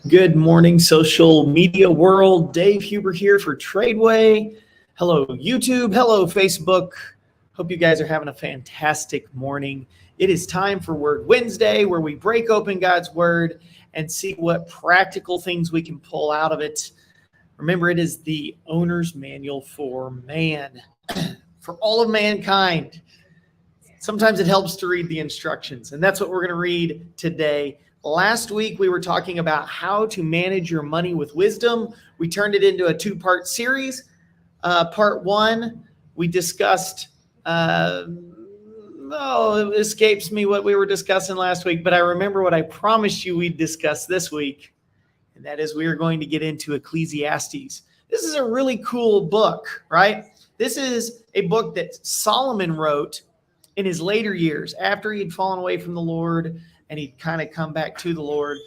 Good morning, social media world. Dave Huber here for Tradeway. Hello, YouTube. Hello, Facebook. Hope you guys are having a fantastic morning. It is time for Word Wednesday, where we break open God's Word and see what practical things we can pull out of it. Remember, it is the owner's manual for man, for all of mankind. Sometimes it helps to read the instructions, and that's what we're going to read today. Last week, we were talking about how to manage your money with wisdom. We turned it into a two-part series. Part one, we discussed, it escapes me what we were discussing last week, but I remember what I promised you we'd discuss this week, and that is we are going to get into Ecclesiastes. This is a really cool book, right? This is a book that Solomon wrote in his later years after he had fallen away from the Lord and he'd kind of come back to the Lord.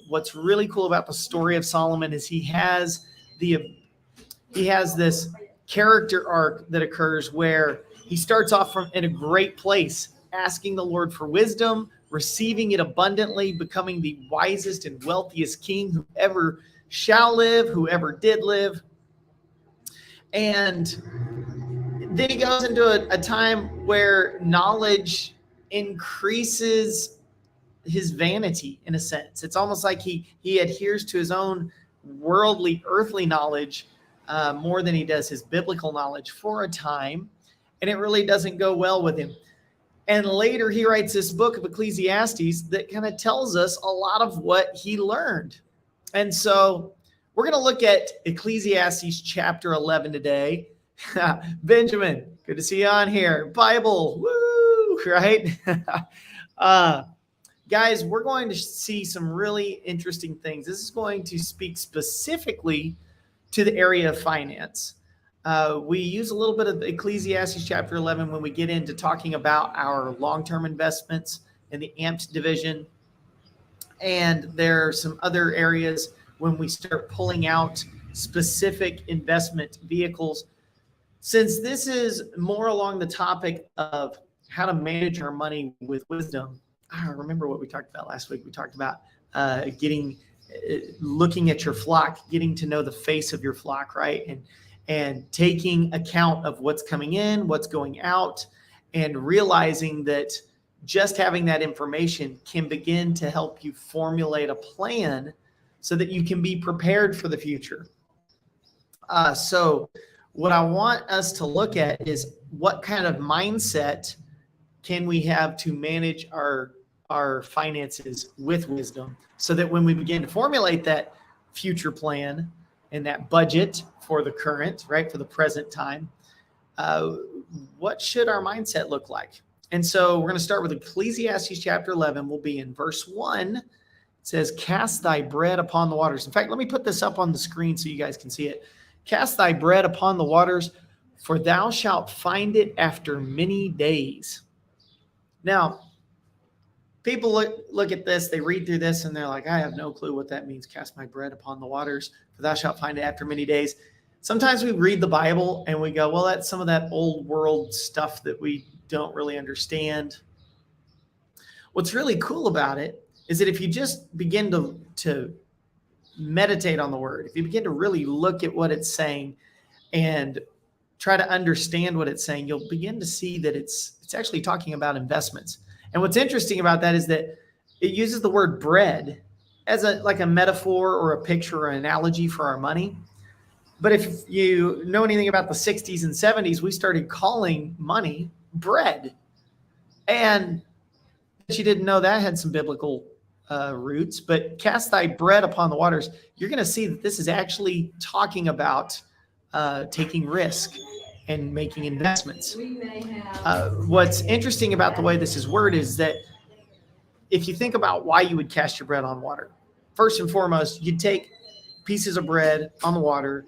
What's really cool about the story of Solomon is he has this character arc that occurs where he starts off in a great place, asking the Lord for wisdom, receiving it abundantly, becoming the wisest and wealthiest king who ever shall live, who ever did live. And then he goes into a time where knowledge increases his vanity, in a sense. It's almost like he adheres to his own worldly, earthly knowledge more than he does his biblical knowledge for a time, and it really doesn't go well with him. And later he writes this book of Ecclesiastes that kind of tells us a lot of what he learned. And so we're going to look at Ecclesiastes chapter 11 today. Benjamin, good to see you on here. Bible, woo, right? Guys, we're going to see some really interesting things. This is going to speak specifically to the area of finance. We use a little bit of Ecclesiastes chapter 11 when we get into talking about our long-term investments in the AMPT division. And there are some other areas when we start pulling out specific investment vehicles. Since this is more along the topic of how to manage our money with wisdom, I remember what we talked about last week. We talked about looking at your flock, getting to know the face of your flock, right? And taking account of what's coming in, what's going out, and realizing that just having that information can begin to help you formulate a plan so that you can be prepared for the future. So what I want us to look at is what kind of mindset can we have to manage our finances with wisdom, so that when we begin to formulate that future plan and that budget for the current, right, for the present time, what should our mindset look like? And so we're going to start with Ecclesiastes chapter 11. We'll be in verse 1. It says, cast thy bread upon the waters. In fact, let me put this up on the screen so you guys can see it. Cast thy bread upon the waters, for thou shalt find it after many days. Now, people look at this, they read through this, and they're like, I have no clue what that means. Cast my bread upon the waters, for thou shalt find it after many days. Sometimes we read the Bible and we go, well, that's some of that old world stuff that we don't really understand. What's really cool about it is that if you just begin to meditate on the word, if you begin to really look at what it's saying and try to understand what it's saying, you'll begin to see that it's actually talking about investments. And what's interesting about that is that it uses the word bread as like a metaphor or a picture or an analogy for our money. But if you know anything about the 60s and 70s, we started calling money bread. And you didn't know that had some biblical roots. But cast thy bread upon the waters, you're going to see that this is actually talking about taking risk and making investments. What's interesting about the way this is worded is that if you think about why you would cast your bread on water, first and foremost, you'd take pieces of bread on the water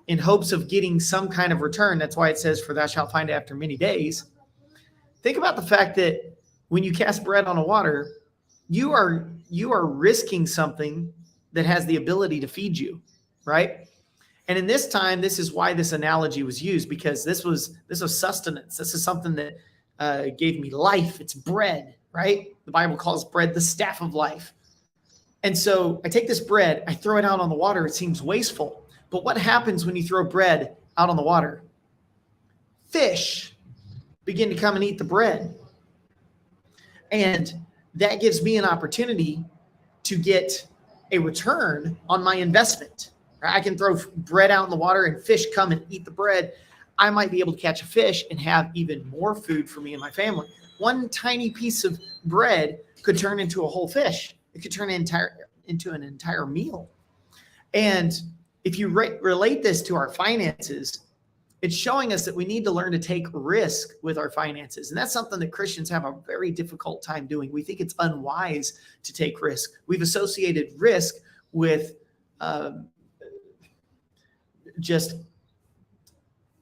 in hopes of getting some kind of return. That's why it says, for thou shalt find it after many days. Think about the fact that when you cast bread on the water, you are risking something that has the ability to feed you, right? And in this time, this is why this analogy was used, because this was sustenance. This is something that gave me life. It's bread, right? The Bible calls bread the staff of life. And so I take this bread, I throw it out on the water. It seems wasteful. But what happens when you throw bread out on the water? Fish begin to come and eat the bread. And that gives me an opportunity to get a return on my investment. I can throw bread out in the water and fish come and eat the bread. I might be able to catch a fish and have even more food for me and my family. One tiny piece of bread could turn into a whole fish. It could turn into an entire meal. And if you relate this to our finances, it's showing us that we need to learn to take risk with our finances. And that's something that Christians have a very difficult time doing. We think it's unwise to take risk. We've associated risk with just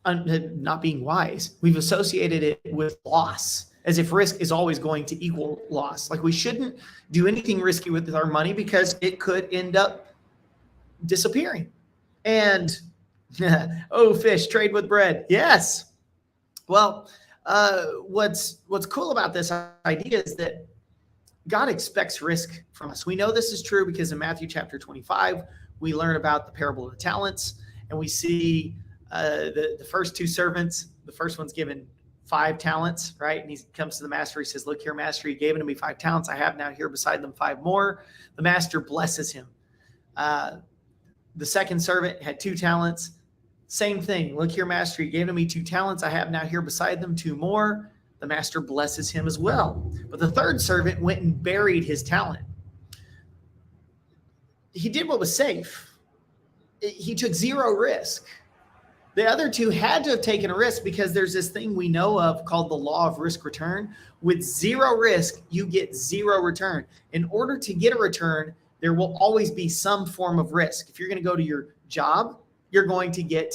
not being wise. We've associated it with loss, as if risk is always going to equal loss. Like we shouldn't do anything risky with our money because it could end up disappearing. And oh, fish, trade with bread. Yes. Well, what's cool about this idea is that God expects risk from us. We know this is true because in Matthew chapter 25, we learn about the parable of the talents, and we see the first two servants. The first one's given 5 talents, right? And he comes to the master. He says, look here, master, you gave it to me 5 talents. I have now here beside them 5 more. The master blesses him. The second servant had 2 talents. Same thing. Look here, master, you gave to me 2 talents. I have now here beside them 2 more. The master blesses him as well. But the third servant went and buried his talent. He did what was safe. He took 0 risk. The other 2 had to have taken a risk because there's this thing we know of called the law of risk return. With 0 risk, you get 0 return. In order to get a return, there will always be some form of risk. If you're going to go to your job, you're going to get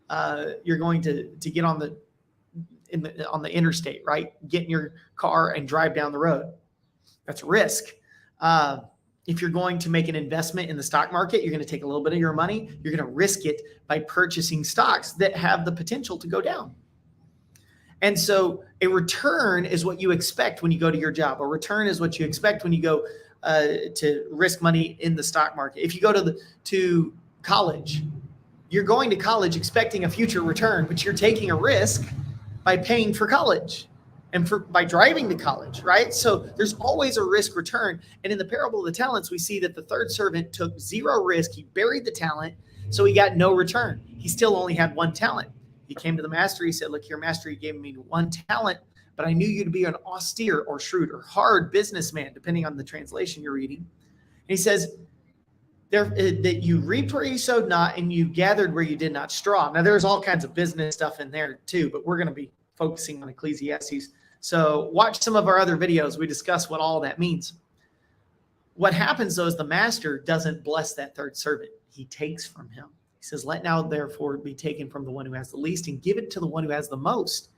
get on the interstate, right? Get in your car and drive down the road. That's a risk. If you're going to make an investment in the stock market, you're going to take a little bit of your money. You're going to risk it by purchasing stocks that have the potential to go down. And so a return is what you expect when you go to your job. A return is what you expect when you go to risk money in the stock market. If you go to college, you're going to college expecting a future return, but you're taking a risk by paying for college and by driving to college, right? So there's always a risk return. And in the parable of the talents, we see that the third servant took 0 risk. He buried the talent, so he got no return. He still only had 1 talent. He came to the master. He said, look here, master, you gave me 1 talent, but I knew you to be an austere or shrewd or hard businessman, depending on the translation you're reading. And he says, that you reaped where you sowed not, and you gathered where you did not straw. Now, there's all kinds of business stuff in there too, but we're going to be focusing on Ecclesiastes. So watch some of our other videos. We discuss what all that means. What happens, though, is the master doesn't bless that third servant. He takes from him. He says, let now therefore be taken from the one who has the least and give it to the one who has the most.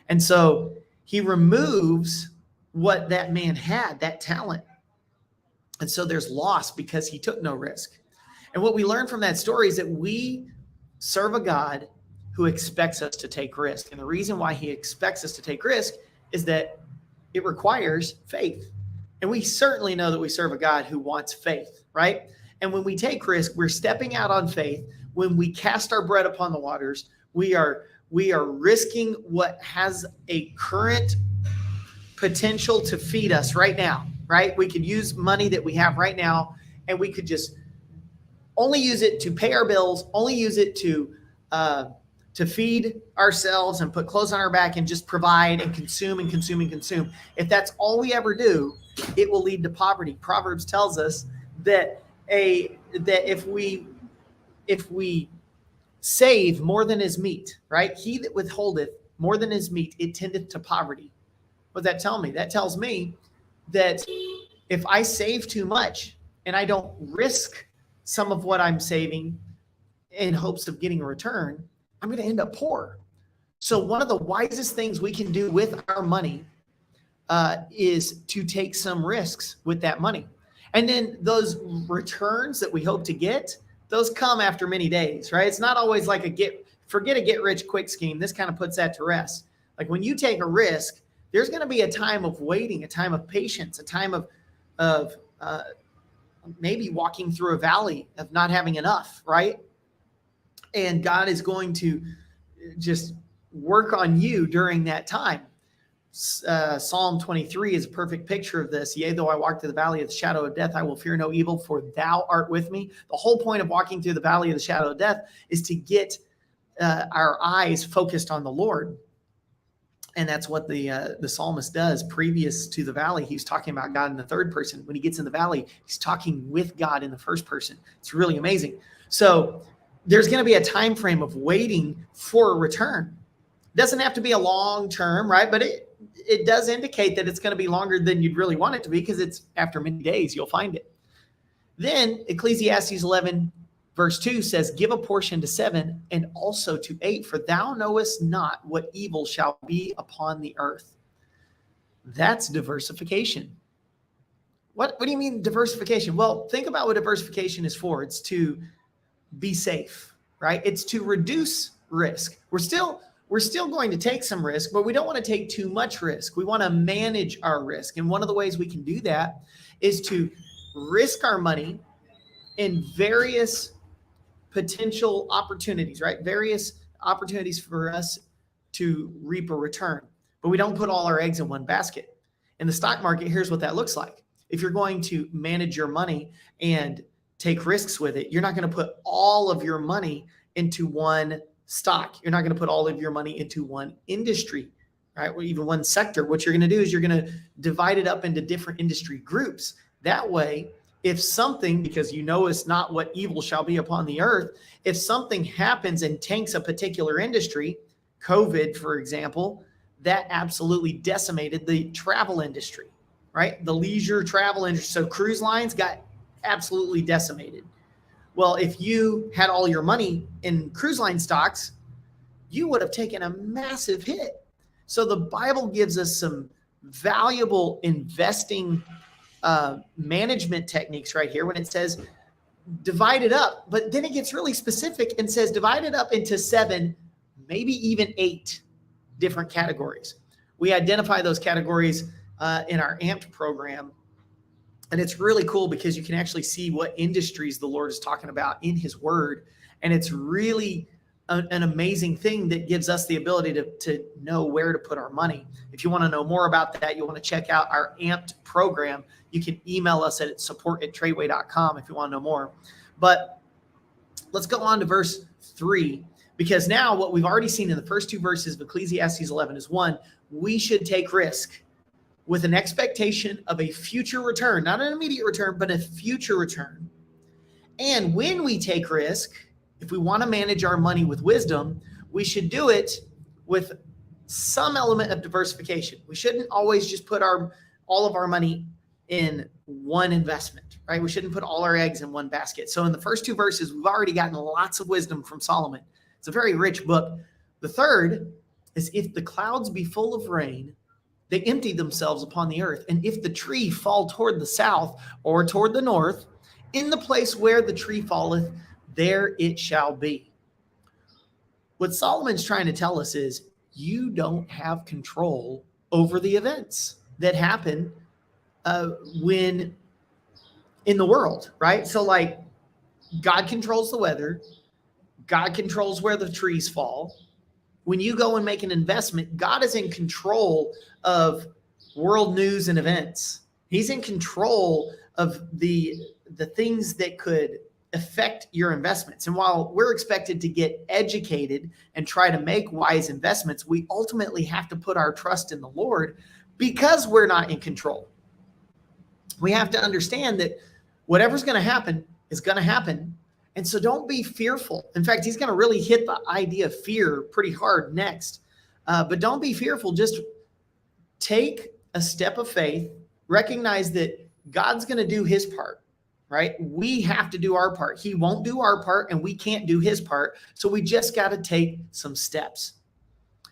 And so he removes what that man had, that talent. And so there's loss because he took no risk. And what we learn from that story is that we serve a God who expects us to take risk. And the reason why he expects us to take risk is that it requires faith. And we certainly know that we serve a God who wants faith, right? And when we take risk, we're stepping out on faith. When we cast our bread upon the waters, we are risking what has a current potential to feed us right now, right? We could use money that we have right now, and we could just only use it to pay our bills, only use it to feed ourselves and put clothes on our back and just provide and consume and consume and consume. If that's all we ever do, it will lead to poverty. Proverbs tells us that if we save more than is meet, right? He that withholdeth more than is meet, it tendeth to poverty. What does that tell me? That tells me that if I save too much and I don't risk some of what I'm saving in hopes of getting a return, I'm going to end up poor. So one of the wisest things we can do with our money is to take some risks with that money. And then those returns that we hope to get, those come after many days, right? It's not always like forget a get rich quick scheme. This kind of puts that to rest. Like when you take a risk, there's going to be a time of waiting, a time of patience, a time of maybe walking through a valley of not having enough, right? And God is going to just work on you during that time. Psalm 23 is a perfect picture of this. Yea, though I walk through the valley of the shadow of death, I will fear no evil, for thou art with me. The whole point of walking through the valley of the shadow of death is to get our eyes focused on the Lord. And that's what the psalmist does. Previous to the valley, he's talking about God in the third person. When he gets in the valley, he's talking with God in the first person. It's really amazing. So there's going to be a time frame of waiting for a return. It doesn't have to be a long term, right? But it does indicate that it's going to be longer than you'd really want it to be, because it's after many days you'll find it. Then Ecclesiastes 11 verse 2 says, give a portion to 7 and also to 8, for thou knowest not what evil shall be upon the earth. That's diversification. What do you mean diversification? Well, think about what diversification is for. It's to be safe, right? It's to reduce risk. We're still going to take some risk, but we don't want to take too much risk. We want to manage our risk. And one of the ways we can do that is to risk our money in various potential opportunities, right? Various opportunities for us to reap a return, but we don't put all our eggs in one basket. In the stock market, here's what that looks like. If you're going to manage your money and take risks with it, you're not going to put all of your money into one stock. You're not going to put all of your money into one industry, right? Or even one sector. What you're going to do is you're going to divide it up into different industry groups. That way, if something, because you know it's not what evil shall be upon the earth, if something happens and tanks a particular industry, COVID, for example, that absolutely decimated the travel industry, right? The leisure travel industry. So cruise lines got absolutely decimated. Well, if you had all your money in cruise line stocks, you would have taken a massive hit. So the Bible gives us some valuable investing management techniques right here when it says divide it up, but then it gets really specific and says divide it up into 7, maybe even 8 different categories. We identify those categories in our AMPed program, and it's really cool because you can actually see what industries the Lord is talking about in his word, and it's really an amazing thing that gives us the ability to know where to put our money. If you want to know more about that, you want to check out our AMPed program, you can email us at support@tradeway.com if you want to know more. But let's go on to verse 3, because now what we've already seen in the first 2 verses of Ecclesiastes 11 is, 1, we should take risk with an expectation of a future return, not an immediate return, but a future return. And when we take risk, if we want to manage our money with wisdom, we should do it with some element of diversification. We shouldn't always just put all of our money in one investment, right? We shouldn't put all our eggs in one basket. So in the first 2 verses, we've already gotten lots of wisdom from Solomon. It's a very rich book. The third is, if the clouds be full of rain, they empty themselves upon the earth. And if the tree fall toward the south or toward the north, in the place where the tree falleth, there it shall be. What Solomon's trying to tell us is, you don't have control over the events that happen when in the world, right? So like, God controls the weather. God controls where the trees fall. When you go and make an investment, God is in control of world news and events. He's in control of the things that could affect your investments. And while we're expected to get educated and try to make wise investments, we ultimately have to put our trust in the Lord, because we're not in control. We have to understand that whatever's going to happen is going to happen. And so don't be fearful. In fact, he's going to really hit the idea of fear pretty hard next. But don't be fearful. Just take a step of faith. Recognize that God's going to do his part, right? We have to do our part. He won't do our part, and we can't do his part. So we just got to take some steps.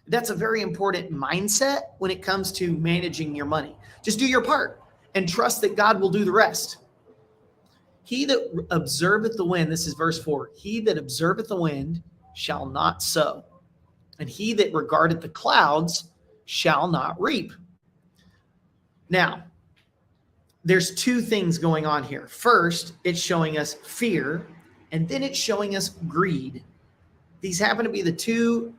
That's a very important mindset when it comes to managing your money. Just do your part and trust that God will do the rest. He that observeth the wind, this is verse 4, he that observeth the wind shall not sow, and he that regardeth the clouds shall not reap. Now, there's two things going on here. First, it's showing us fear, and then it's showing us greed. These happen to be the two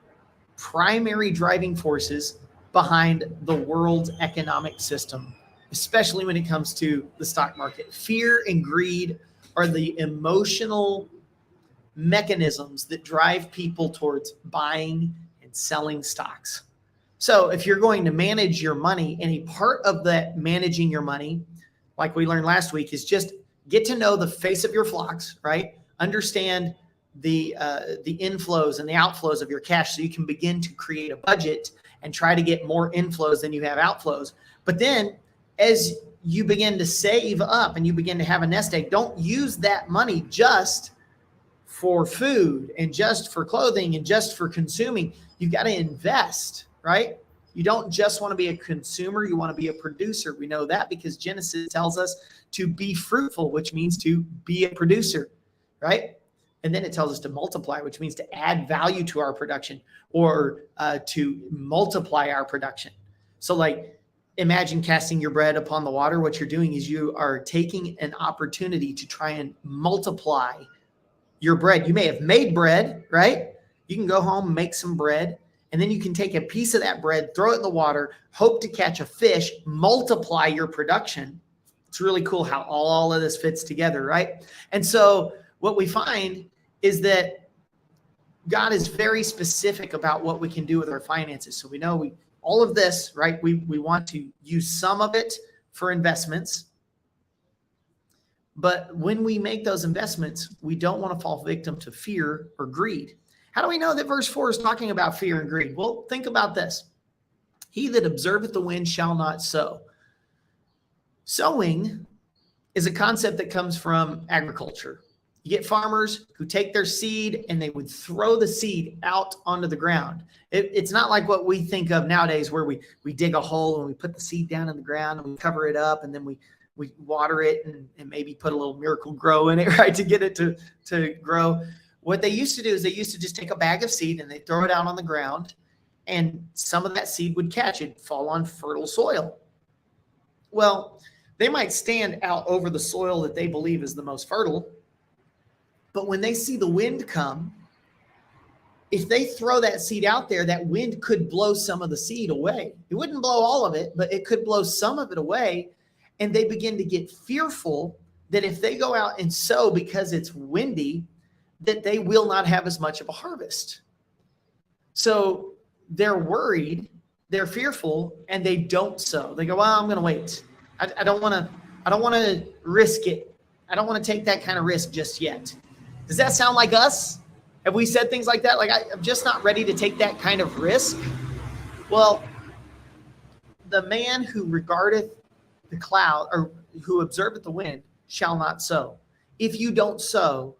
primary driving forces behind the world's economic system, especially when it comes to the stock market. Fear and greed are the emotional mechanisms that drive people towards buying and selling stocks. So if you're going to manage your money, and a part of that managing your money, like we learned last week, is just get to know the face of your flocks, right? Understand the inflows and the outflows of your cash so you can begin to create a budget and try to get more inflows than you have outflows. But then as you begin to save up and you begin to have a nest egg, don't use that money just for food and just for clothing and just for consuming. You got to invest, right? You don't just want to be a consumer. You want to be a producer. We know that because Genesis tells us to be fruitful, which means to be a producer, right? And then it tells us to multiply, which means to add value to our production or to multiply our production. So like, imagine casting your bread upon the water. What you're doing is you are taking an opportunity to try and multiply your bread. You may have made bread, right? You can go home, make some bread, and then you can take a piece of that bread, throw it in the water, hope to catch a fish, multiply your production. It's really cool how all of this fits together, right? And so what we find is that God is very specific about what we can do with our finances. So we know all of this, right? We want to use some of it for investments. But when we make those investments, we don't want to fall victim to fear or greed. How do we know that verse 4 is talking about fear and greed? Well, think about this. He that observeth the wind shall not sow. Sowing is a concept that comes from agriculture. You get farmers who take their seed and they would throw the seed out onto the ground. It's not like what we think of nowadays where we dig a hole and we put the seed down in the ground and we cover it up and then we water it and maybe put a little Miracle Grow in it, right, to get it to grow. What they used to do is they used to just take a bag of seed and they throw it out on the ground, and some of that seed would catch it, fall on fertile soil. Well, they might stand out over the soil that they believe is the most fertile, but when they see the wind come, if they throw that seed out there, that wind could blow some of the seed away. It wouldn't blow all of it, but it could blow some of it away. And they begin to get fearful that if they go out and sow because it's windy, that they will not have as much of a harvest. So they're worried, they're fearful, and they don't sow. They go, well, I'm going to wait. I don't want to risk it. I don't want to take that kind of risk just yet. Does that sound like us? Have we said things like that? Like, I'm just not ready to take that kind of risk. Well, the man who regardeth the cloud, or who observeth the wind, shall not sow. If you don't sow,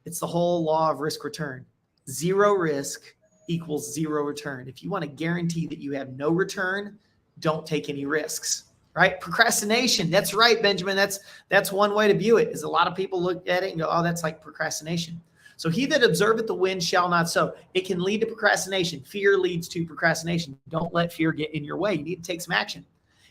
it's the whole law of risk return. Zero risk equals zero return. If you want to guarantee that you have no return, don't take any risks, right? Procrastination. That's right, Benjamin. That's one way to view it, is a lot of people look at it and go, oh, that's like procrastination. So he that observeth the wind shall not sow. It can lead to procrastination. Fear leads to procrastination. Don't let fear get in your way. You need to take some action.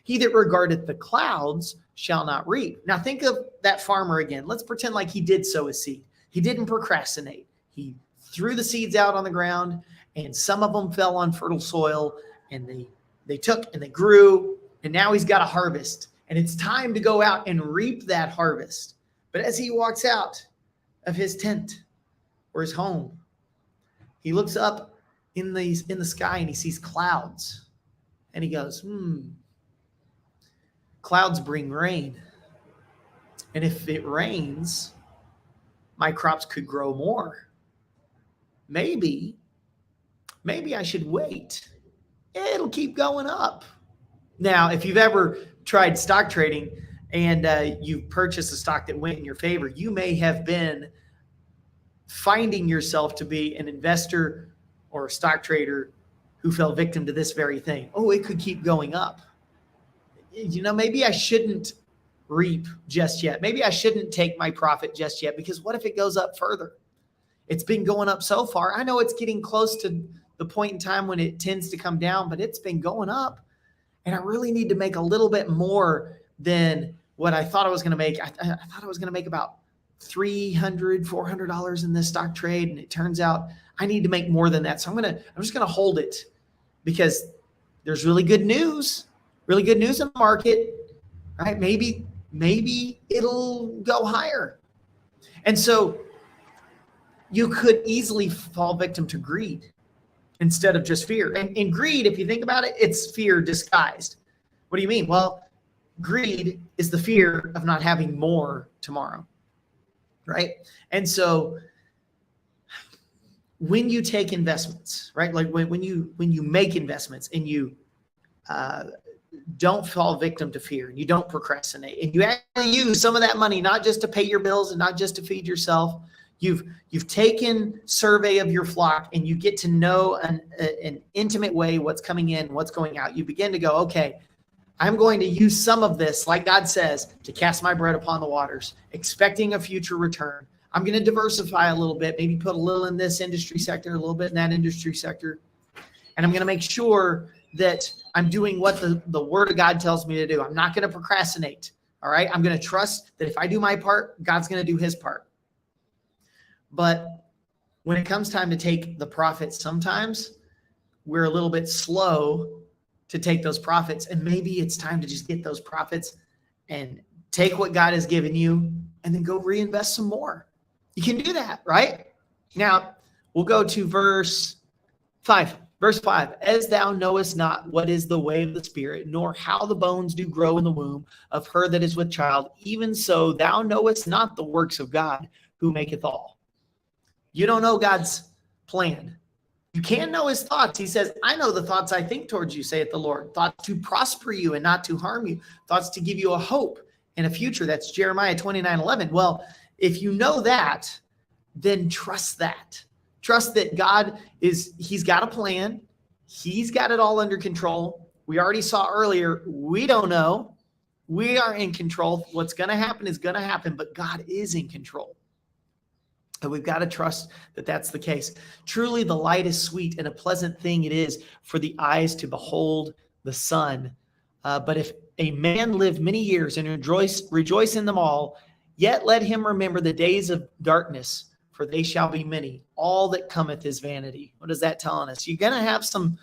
He that regardeth the clouds shall not reap. Now think of that farmer again. Let's pretend like he did sow his seed. He didn't procrastinate. He threw the seeds out on the ground, and some of them fell on fertile soil, and they took and they grew, and now he's got a harvest, and it's time to go out and reap that harvest. But as he walks out of his tent or his home, he looks up in the sky and he sees clouds, and he goes, clouds bring rain. And if it rains, my crops could grow more. Maybe I should wait. It'll keep going up. Now, if you've ever tried stock trading and you purchased a stock that went in your favor, you may have been finding yourself to be an investor or a stock trader who fell victim to this very thing. Oh, it could keep going up. You know, maybe I shouldn't reap just yet. Maybe I shouldn't take my profit just yet, because what if it goes up further? It's been going up so far. I know it's getting close to the point in time when it tends to come down, but it's been going up, and I really need to make a little bit more than what I thought I was going to make. I thought I was going to make about $300, $400 in this stock trade. And it turns out I need to make more than that. So I'm just going to hold it because there's really good news in the market, right? Maybe it'll go higher. And so you could easily fall victim to greed instead of just fear. And in greed, if you think about it, it's fear disguised. What do you mean? Well, greed is the fear of not having more tomorrow, right? And so when you take investments, right? Like when you make investments and you don't fall victim to fear, and you don't procrastinate, and you actually use some of that money not just to pay your bills and not just to feed yourself. You've taken survey of your flock, and you get to know an intimate way what's coming in, what's going out. You begin to go, okay, I'm going to use some of this, like God says, to cast my bread upon the waters, expecting a future return. I'm going to diversify a little bit, maybe put a little in this industry sector, a little bit in that industry sector. And I'm going to make sure that I'm doing what the word of God tells me to do. I'm not going to procrastinate. All right. I'm going to trust that if I do my part, God's going to do his part. But when it comes time to take the profits, sometimes we're a little bit slow to take those profits. And maybe it's time to just get those profits and take what God has given you and then go reinvest some more. You can do that, right? Now, we'll go to verse 5. Verse 5, as thou knowest not what is the way of the Spirit, nor how the bones do grow in the womb of her that is with child, even so thou knowest not the works of God, who maketh all. You don't know God's plan. You can know his thoughts. He says, I know the thoughts I think towards you, saith the Lord. Thoughts to prosper you and not to harm you. Thoughts to give you a hope and a future. That's Jeremiah 29:11. Well, if you know that, then trust that. Trust that God he's got a plan. He's got it all under control. We already saw earlier, we don't know. We are in control. What's going to happen is going to happen, but God is in control. And we've got to trust that that's the case. Truly, the light is sweet, and a pleasant thing it is for the eyes to behold the sun. But if a man live many years and rejoice in them all, yet let him remember the days of darkness, for they shall be many. All that cometh is vanity. What is that telling us? You're going to have some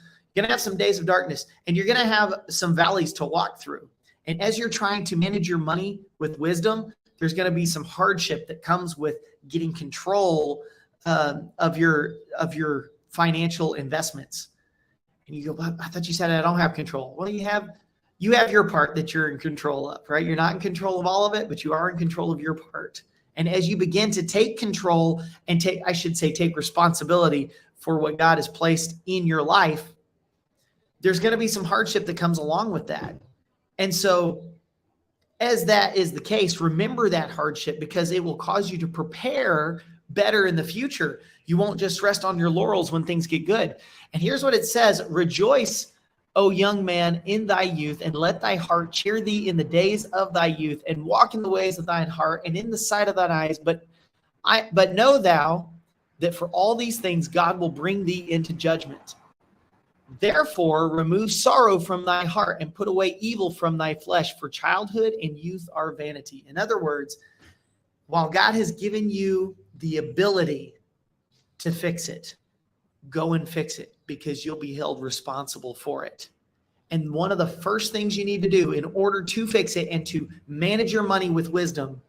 days of darkness, and you're going to have some valleys to walk through. And as you're trying to manage your money with wisdom, there's going to be some hardship that comes with getting control of your financial investments. And you go, but I thought you said I don't have control. Well, you have your part that you're in control of, right? You're not in control of all of it, but you are in control of your part. And as you begin to take control and take responsibility for what God has placed in your life, there's going to be some hardship that comes along with that. And so as that is the case, remember that hardship, because it will cause you to prepare better in the future. You won't just rest on your laurels when things get good. And here's what it says: rejoice, O young man, in thy youth, and let thy heart cheer thee in the days of thy youth, and walk in the ways of thine heart and in the sight of thine eyes. But know thou that for all these things God will bring thee into judgment. Therefore, remove sorrow from thy heart and put away evil from thy flesh, for childhood and youth are vanity. In other words, while God has given you the ability to fix it, go and fix it, because you'll be held responsible for it. And one of the first things you need to do in order to fix it and to manage your money with wisdom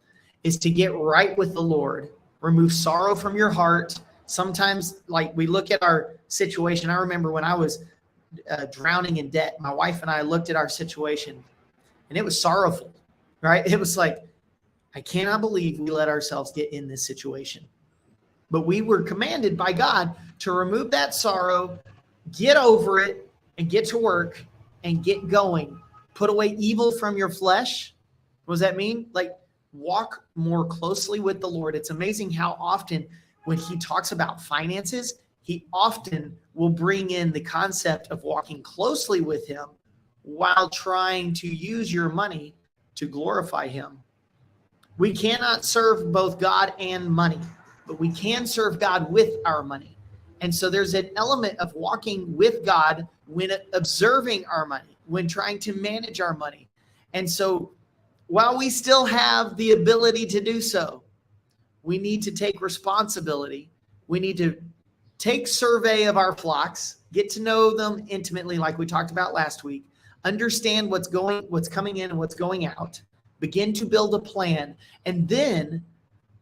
is to get right with the Lord. Remove sorrow from your heart. Sometimes, like, we look at our situation. I remember when I was drowning in debt, my wife and I looked at our situation, and it was sorrowful, right? It was like, I cannot believe we let ourselves get in this situation. But we were commanded by God to remove that sorrow, get over it, and get to work and get going. Put away evil from your flesh. What does that mean? Like, walk more closely with the Lord. It's amazing how often when he talks about finances, he often will bring in the concept of walking closely with him while trying to use your money to glorify him. We cannot serve both God and money, but we can serve God with our money. And so there's an element of walking with God when observing our money, when trying to manage our money. And so while we still have the ability to do so, we need to take responsibility. We need to take survey of our flocks, get to know them intimately, like we talked about last week, understand what's coming in and what's going out, begin to build a plan, and then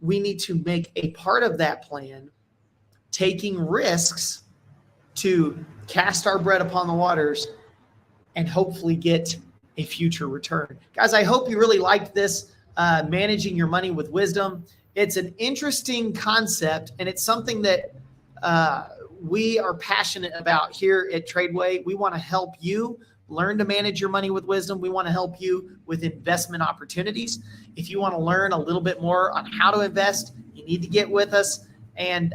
we need to make a part of that plan taking risks to cast our bread upon the waters and hopefully get a future return. Guys, I hope you really liked this, managing your money with wisdom. It's an interesting concept, and it's something that we are passionate about here at Tradeway. We want to help you learn to manage your money with wisdom. We want to help you with investment opportunities. If you want to learn a little bit more on how to invest, you need to get with us. And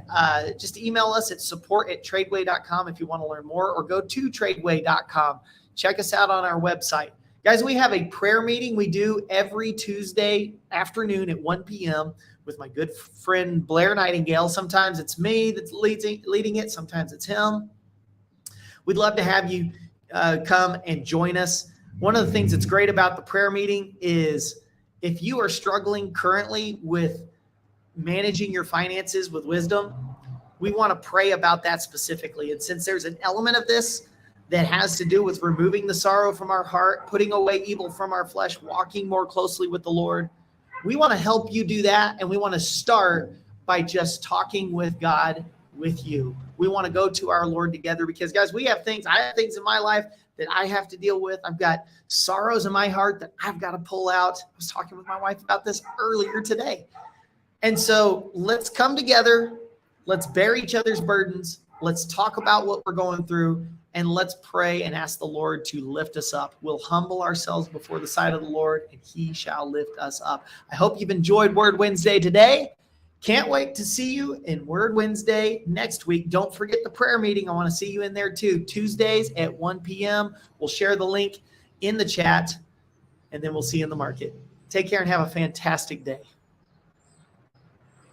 just email us at support@tradeway.com if you want to learn more, or go to tradeway.com. Check us out on our website. Guys, we have a prayer meeting we do every Tuesday afternoon at 1 p.m. with my good friend Blair Nightingale. Sometimes it's me that's leading it. Sometimes it's him. We'd love to have you come and join us. One of the things that's great about the prayer meeting is if you are struggling currently with managing your finances with wisdom, we want to pray about that specifically. And since there's an element of this that has to do with removing the sorrow from our heart, putting away evil from our flesh, walking more closely with the Lord, we want to help you do that. And we want to start by just talking with God with you. We want to go to our Lord together because, guys, I have things in my life that I have to deal with. I've got sorrows in my heart that I've got to pull out. I was talking with my wife about this earlier today. And so let's come together. Let's bear each other's burdens. Let's talk about what we're going through, and let's pray and ask the Lord to lift us up. We'll humble ourselves before the sight of the Lord, and he shall lift us up. I hope you've enjoyed Word Wednesday today. Can't wait to see you in Word Wednesday next week. Don't forget the prayer meeting. I want to see you in there too. Tuesdays at 1 p.m. We'll share the link in the chat, and then we'll see you in the market. Take care and have a fantastic day.